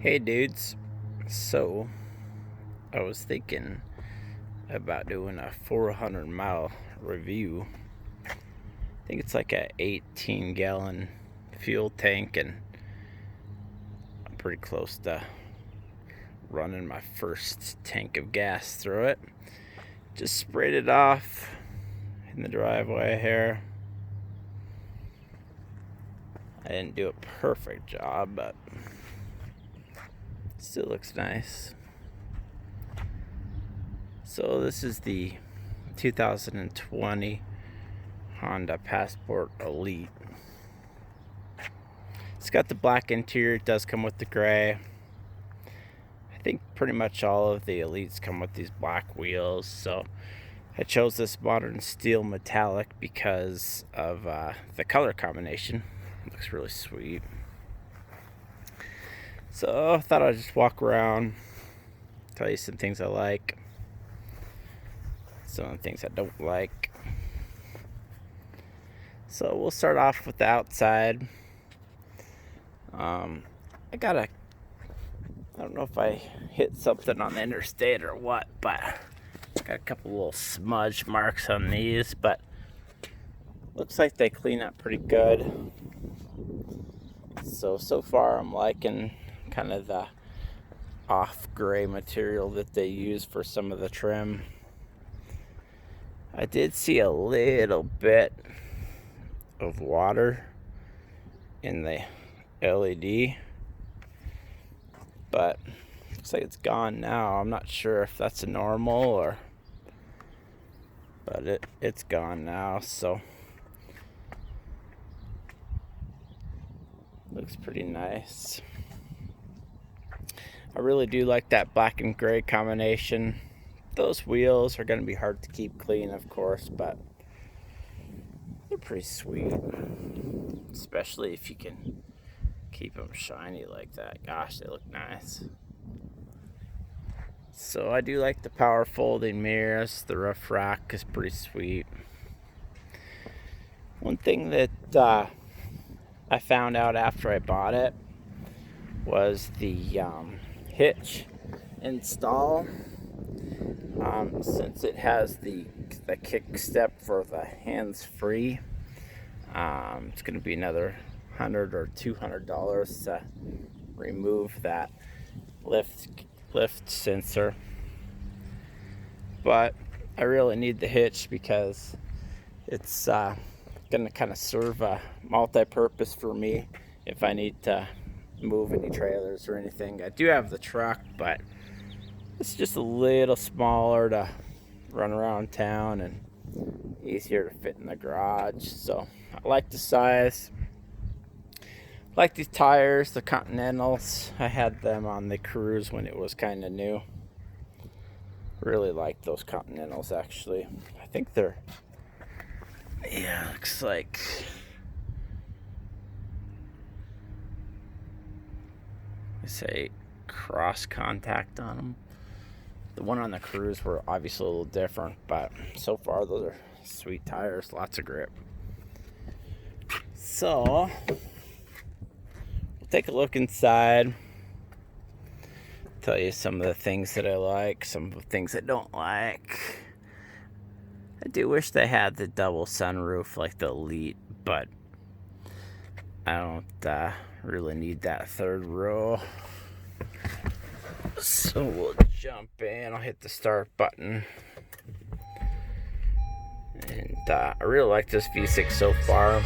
Hey dudes, so I was thinking about doing a 400-mile review. I think it's like a 18-gallon fuel tank, and I'm pretty close to running my first tank of gas through it. Just sprayed it off in the driveway here. I didn't do a perfect job, but still looks nice. So this is the 2020 Honda Passport Elite. It's got the black interior. It does come with the gray. I think pretty much all of the Elites come with these black wheels, so I chose this modern steel metallic because of the color combination. It looks really sweet. So I thought I'd just walk around, tell you some things I like, some of the things I don't like. So we'll start off with the outside. I don't know if I hit something on the interstate or what, but I got a couple little smudge marks on these, but looks like they clean up pretty good. So far I'm liking kind of the off gray material that they use for some of the trim. I did see a little bit of water in the LED, but looks like it's gone now. I'm not sure if that's a normal but it's gone now, so looks pretty nice. I really do like that black and gray combination. Those wheels are going to be hard to keep clean, of course, but they're pretty sweet, especially if you can keep them shiny like that. Gosh, they look nice. So I do like the power folding mirrors. The roof rack is pretty sweet. One thing that I found out after I bought it was the hitch install. Since it has the kick step for the hands-free, it's going to be another $100 or $200 to remove that lift sensor. But I really need the hitch because it's going to kind of serve a multi-purpose for me if I need to move any trailers or anything. I do have the truck, but it's just a little smaller to run around town and easier to fit in the garage. So I like the size. I like these tires, the Continentals. I had them on the Cruise when it was kind of new. Really like those Continentals, actually. I think they're, looks like, I say cross contact on them. The one on the Cruise were obviously a little different, but so far those are sweet tires, lots of grip. So we'll take a look inside, tell you some of the things that I like, some of the things I don't like. I do wish they had the double sunroof like the Elite, but I don't really need that third row. So we'll jump in. I'll hit the start button. And I really like this V6 so far.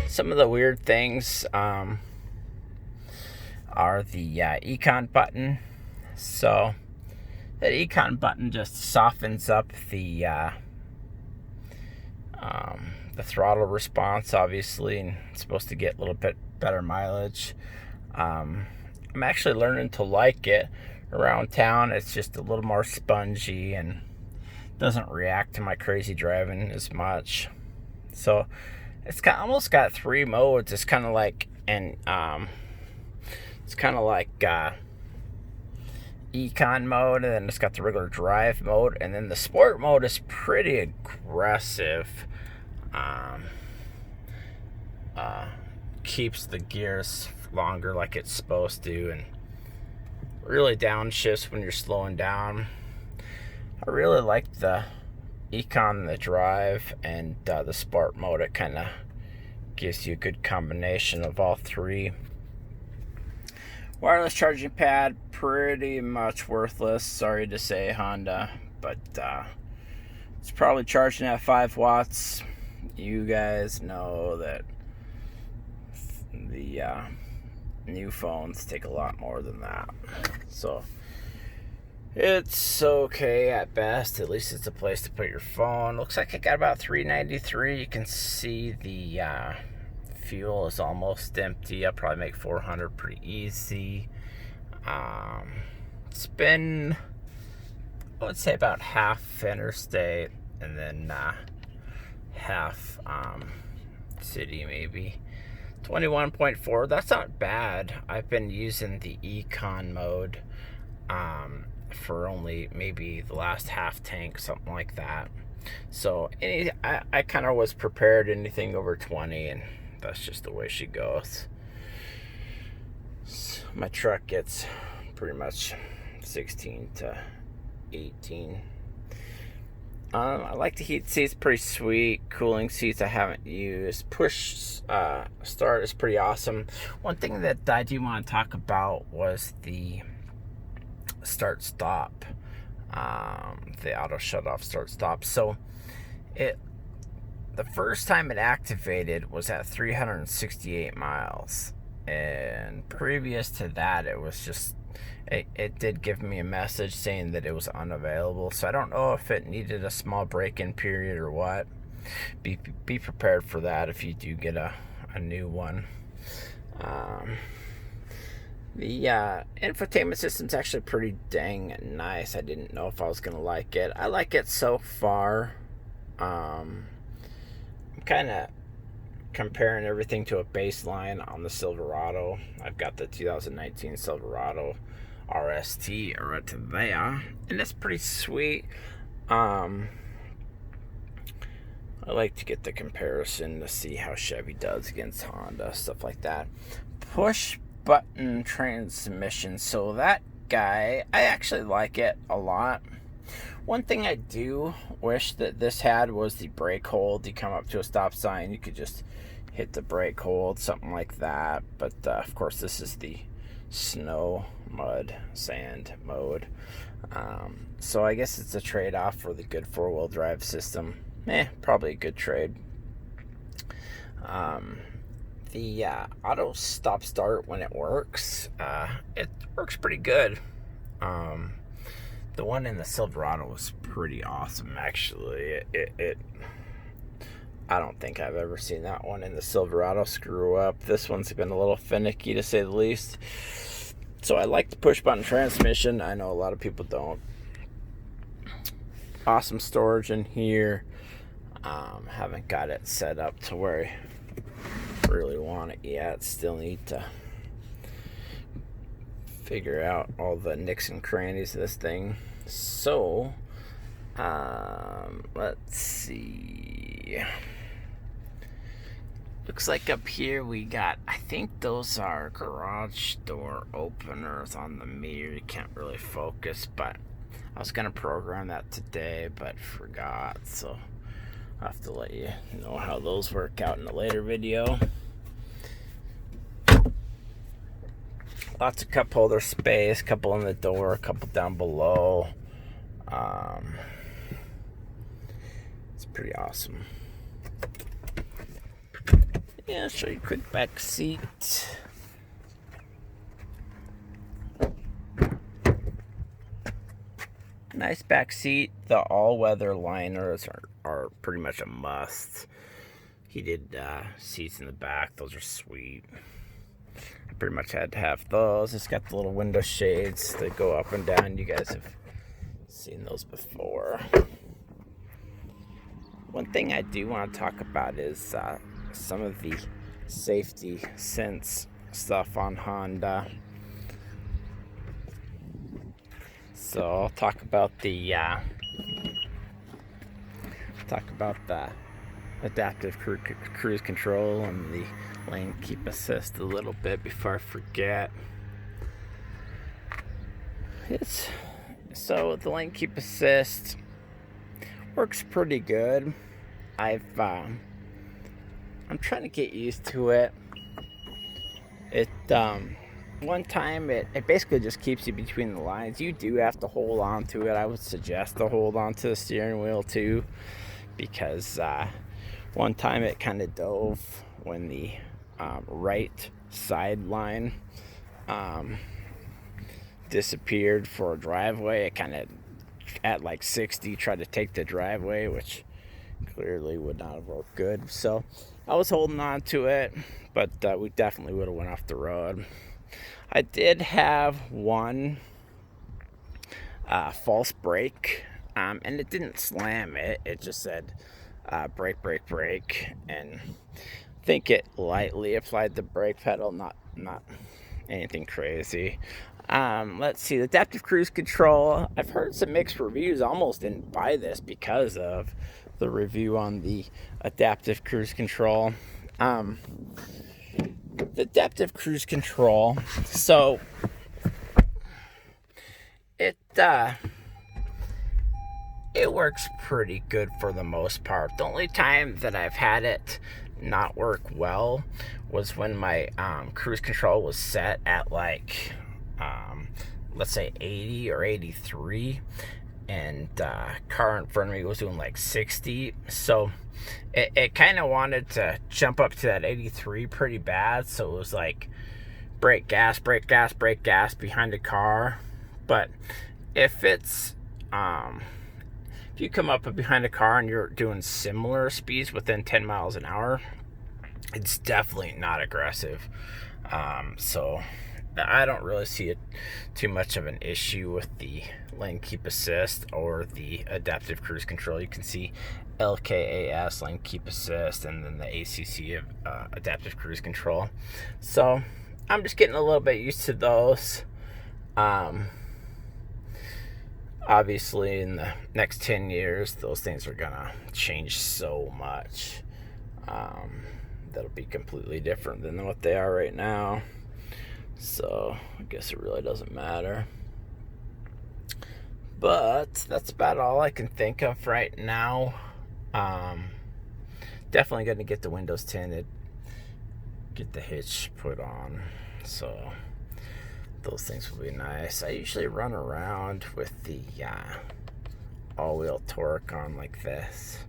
Some of the weird things are the econ button. So that econ button just softens up the throttle response, obviously, and it's supposed to get a little bit better mileage. I'm actually learning to like it around town. It's just a little more spongy and doesn't react to my crazy driving as much. So it's almost got three modes. It's kind of like econ mode, and then it's got the regular drive mode, and then the sport mode is pretty aggressive. Keeps the gears longer like it's supposed to, and really downshifts when you're slowing down. I really like the Econ, the drive, and the sport mode. It kind of gives you a good combination of all three. Wireless charging pad, pretty much worthless, sorry to say, Honda, but it's probably charging at 5 watts. You guys know that the new phones take a lot more than that, so it's okay at best. At least it's a place to put your phone. Looks like it got about $3.93. You can see the fuel is almost empty. I'll probably make 400 pretty easy. It's been, I would say, about half interstate and then half city, maybe. 21.4, that's not bad. I've been using the Econ mode for only maybe the last half tank, something like that. So I kind of was prepared anything over 20, and that's just the way she goes. So my truck gets pretty much 16 to 18. I like the heat seats, pretty sweet. Cooling seats I haven't used. Push start is pretty awesome. One thing that I do want to talk about was the start stop, the auto shut off start stop. So the first time it activated was at 368 miles, and previous to that it was just it did give me a message saying that it was unavailable. So I don't know if it needed a small break-in period or what. Be prepared for that if you do get a new one. The infotainment system's actually pretty dang nice. I didn't know if I was gonna like it. I like it so far. I'm kind of comparing everything to a baseline on the Silverado. I've got the 2019 Silverado RST right there, and it's pretty sweet. I like to get the comparison to see how Chevy does against Honda, stuff like that. Push button transmission, so that guy, I actually like it a lot. One thing I do wish that this had was the brake hold. You come up to a stop sign, you could just hit the brake hold, something like that. But of course this is the snow, mud, sand mode, so I guess it's a trade-off for the good four-wheel drive system. Probably a good trade. The auto stop start, when it works pretty good. The one in the Silverado was pretty awesome, actually. I don't think I've ever seen that one in the Silverado screw up. This one's been a little finicky, to say the least. So I like the push button transmission. I know a lot of people don't. Awesome storage in here. Haven't got it set up to where I really want it yet. Still need to figure out all the nicks and crannies of this thing. So let's see. Looks like up here we got, I think those are garage door openers on the mirror. You can't really focus, but I was gonna program that today but forgot, so I'll have to let you know how those work out in a later video. Lots of cup holder space, couple in the door, a couple down below. It's pretty awesome. Yeah, I'll show you a quick back seat. Nice back seat. The all-weather liners are pretty much a must. Heated seats in the back, those are sweet. I pretty much had to have those. It's got the little window shades that go up and down. You guys have seen those before. One thing I do want to talk about is some of the safety sense stuff on Honda. So I'll talk about the adaptive cruise control and the lane keep assist a little bit before I forget. So the lane keep assist works pretty good. I'm trying to get used to it. One time it basically just keeps you between the lines. You do have to hold on to it. I would suggest to hold on to the steering wheel too, because one time it kind of dove when the right sideline disappeared for a driveway. It kind of at like 60 tried to take the driveway, which clearly would not have worked good. So I was holding on to it, but we definitely would have went off the road. I did have one false brake, and it didn't slam it. It just said brake, brake, brake, and I think it lightly applied the brake pedal, not anything crazy. Let's see, the adaptive cruise control. I've heard some mixed reviews. I almost didn't buy this because of the review on the adaptive cruise control. The adaptive cruise control, so it works pretty good for the most part. The only time that I've had it not work well was when my cruise control was set at like let's say 80 or 83, and car in front of me was doing like 60. So it kind of wanted to jump up to that 83 pretty bad. So it was like brake, gas, brake, gas, brake, gas behind the car. But if it's if you come up behind a car and you're doing similar speeds within 10 miles an hour, it's definitely not aggressive. So I don't really see it too much of an issue with the lane keep assist or the adaptive cruise control. You can see LKAS, lane keep assist, and then the ACC of adaptive cruise control. So I'm just getting a little bit used to those. Obviously in the next 10 years, those things are gonna change so much. That'll be completely different than what they are right now. So I guess it really doesn't matter. But that's about all I can think of right now. Definitely going to get the windows tinted, get the hitch put on, so those things will be nice. I usually run around with the all-wheel torque on like this.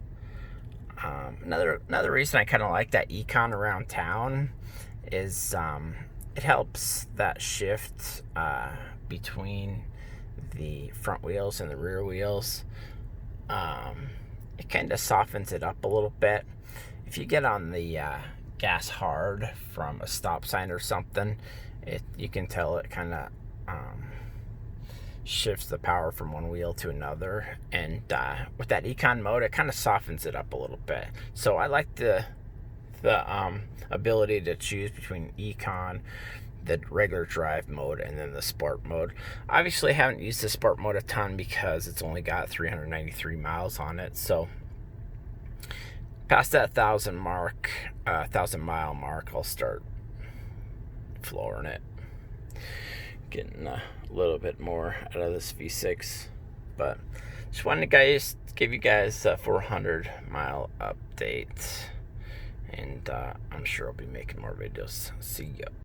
Another reason I kind of like that Econ around town is it helps that shift between the front wheels and the rear wheels. It kind of softens it up a little bit. If you get on the gas hard from a stop sign or something, you can tell it kind of shifts the power from one wheel to another. And with that Econ mode, it kind of softens it up a little bit. So I like the ability to choose between Econ, the regular drive mode, and then the sport mode. Obviously I haven't used the sport mode a ton because it's only got 393 miles on it. So past that 1,000 mile mark, I'll start flooring it, getting a little bit more out of this V6. But just wanted to give you guys a 400 mile update, and I'm sure I'll be making more videos. See ya.